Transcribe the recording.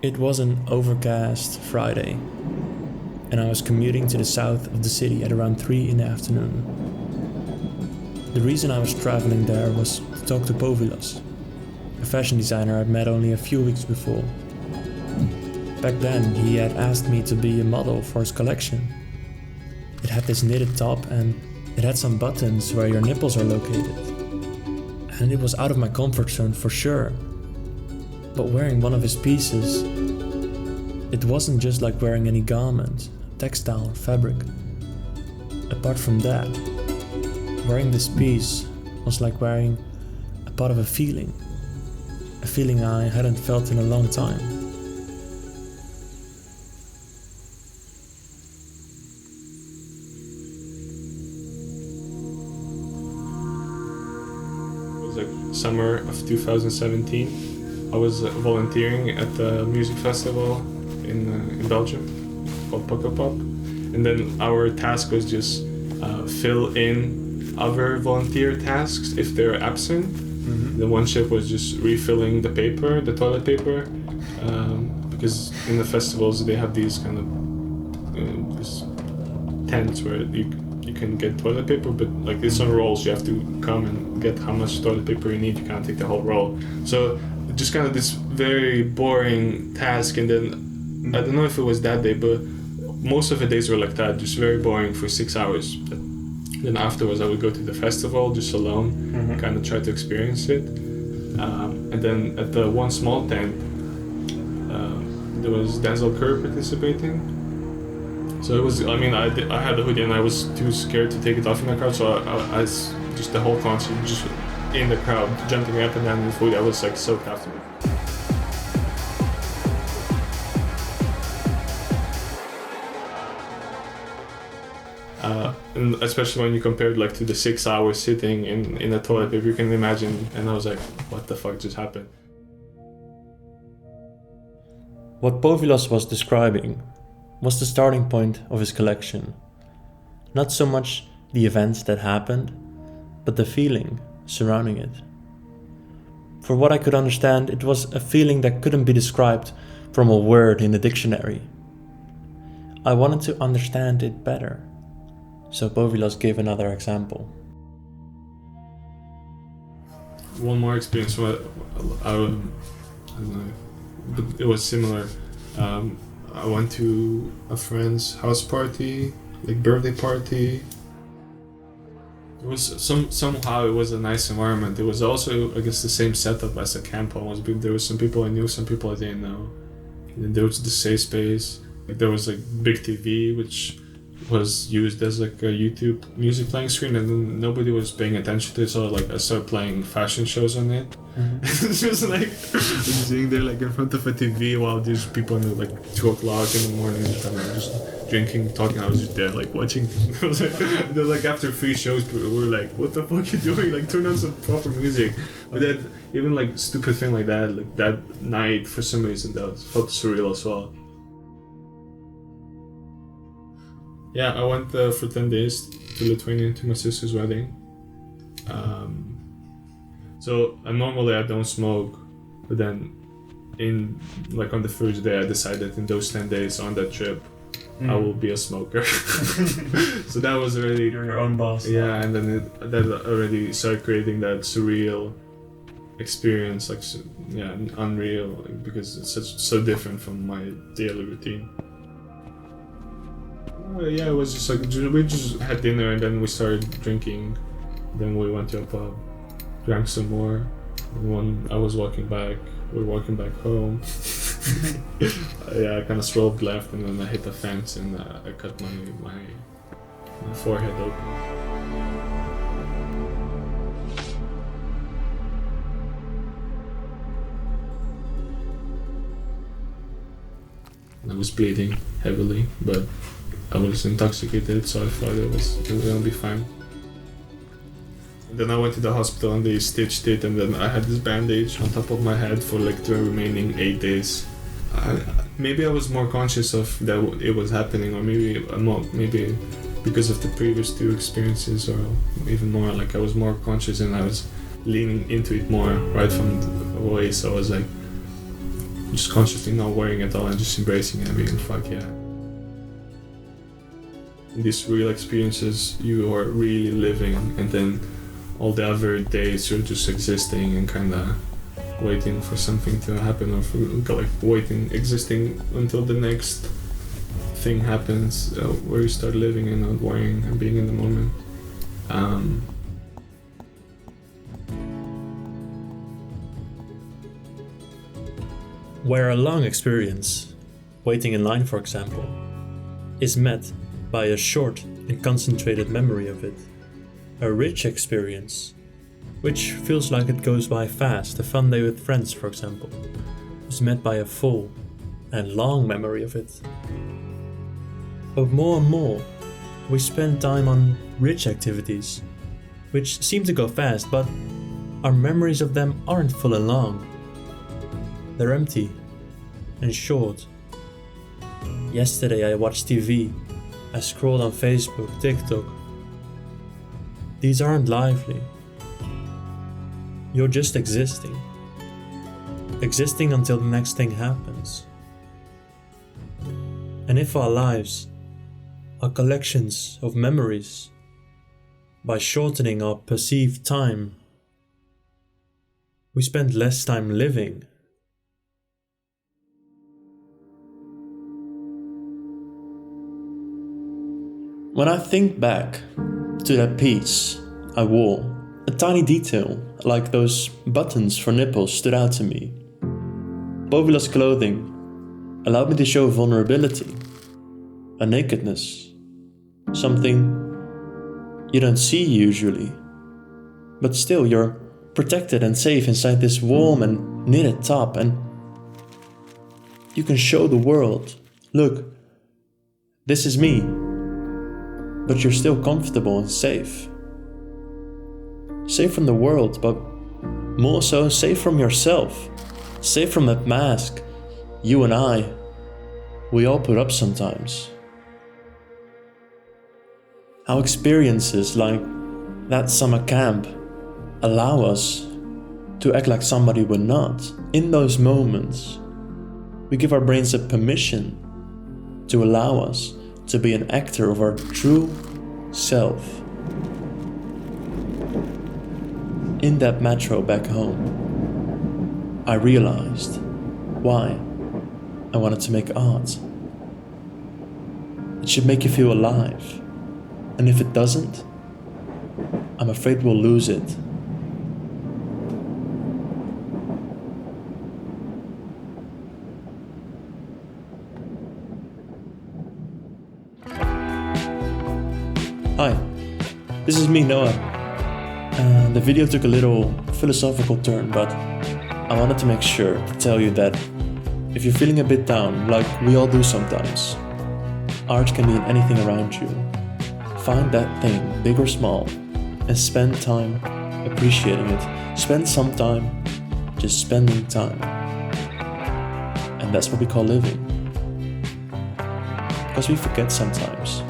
It was an overcast Friday, and I was commuting to the south of the city at around 3 in the afternoon. The reason I was traveling there was to talk to Povilas, a fashion designer I'd met only a few weeks before. Back then, he had asked me to be a model for his collection. It had this knitted top and it had some buttons where your nipples are located. And it was out of my comfort zone for sure. But wearing one of his pieces, it wasn't just like wearing any garment, textile or fabric. Apart from that, wearing this piece was like wearing a part of a feeling I hadn't felt in a long time. It was like summer of 2017. I was volunteering at the music festival in Belgium called Pop, and then our task was just fill in other volunteer tasks if they're absent. Mm-hmm. The one shift was just refilling the toilet paper, because in the festivals they have these kind of this tents where you can get toilet paper, but like it's on rolls. You have to come and get how much toilet paper you need. You can't take the whole roll. So just kind of this very boring task, and then I don't know if it was that day, but most of the days were like that, just very boring for 6 hours. But then afterwards I would go to the festival just alone, kind of try to experience it. And then at the one small tent, there was Denzel Curry participating. So it was, I had the hoodie and I was too scared to take it off in the crowd, so I just the whole concert, just in the crowd, jumping up and down with hoodie, I was like so comfortable. And especially when you compare it like to the 6 hours sitting in a toilet paper, you can imagine. And I was like, what the fuck just happened? What Povilas was describing was the starting point of his collection. Not so much the events that happened, but the feeling surrounding it. For what I could understand, it was a feeling that couldn't be described from a word in the dictionary. I wanted to understand it better, so Povilas gave another example. One more experience, I don't know, but it was similar. I went to a friend's house party, like birthday party. It was somehow it was a nice environment. It was also, I guess, the same setup as a camp almost. But there were some people I knew, some people I didn't know. And then there was the safe space. Like there was like big TV, which was used as like a YouTube music playing screen, and then nobody was paying attention to it. So like I started playing fashion shows on it. It's just like sitting there like in front of a TV while these people in like 2 o'clock in the morning just drinking, talking. I was just there like watching. Then like after 3 shows we were like, what the fuck are you doing? Like turn on some proper music. But then even like stupid thing like that, like that night for some reason that felt surreal as well. Yeah, I went for 10 days to Lithuania to my sister's wedding. So normally I don't smoke, but then on the first day I decided in those 10 days on that trip I will be a smoker. So that was already... You're your own boss. Yeah, and then that already started creating that surreal experience, like unreal, because it's so different from my daily routine. Yeah, it was just like we just had dinner and then we started drinking. Then we went to a pub, drank some more. And when I was walking back, we were walking back home. I kind of swerved left and then I hit the fence and I cut my forehead open. I was bleeding heavily, but I was intoxicated, so I thought it was gonna be fine. And then I went to the hospital and they stitched it, and then I had this bandage on top of my head for like the remaining 8 days. Maybe I was more conscious of that it was happening, or maybe because of the previous 2 experiences, or even more. Like I was more conscious and I was leaning into it more right from the way. So I was like, just consciously not worrying at all and just embracing it and being fuck yeah. In these real experiences you are really living, and then all the other days you're just existing and kind of waiting for something to happen, or for, like existing until the next thing happens, where you start living and not worrying and being in the moment. Where a long experience, waiting in line for example, is met by a short and concentrated memory of it, a rich experience, which feels like it goes by fast, a fun day with friends for example, is met by a full and long memory of it. But more and more, we spend time on rich activities, which seem to go fast, but our memories of them aren't full and long. They're empty and short. Yesterday I watched TV, I scrolled on Facebook, TikTok. These aren't lively. You're just existing. Existing until the next thing happens. And if our lives are collections of memories, by shortening our perceived time, we spend less time living. When I think back to that piece I wore, a tiny detail like those buttons for nipples stood out to me. Povilas clothing allowed me to show vulnerability, a nakedness, something you don't see usually, but still you're protected and safe inside this warm and knitted top, and you can show the world, look, this is me. But you're still comfortable and safe. Safe from the world, but more so safe from yourself. Safe from that mask you and we all put up sometimes. How experiences like that summer camp allow us to act like somebody we're not. In those moments, we give our brains a permission to allow us to be an actor of our true self. In that metro back home, I realized why I wanted to make art. It should make you feel alive, and if it doesn't, I'm afraid we'll lose it. Hi, this is me, Noah. The video took a little philosophical turn, but I wanted to make sure to tell you that if you're feeling a bit down, like we all do sometimes, art can be in anything around you. Find that thing, big or small, and spend time appreciating it. Spend some time just spending time. And that's what we call living. Because we forget sometimes.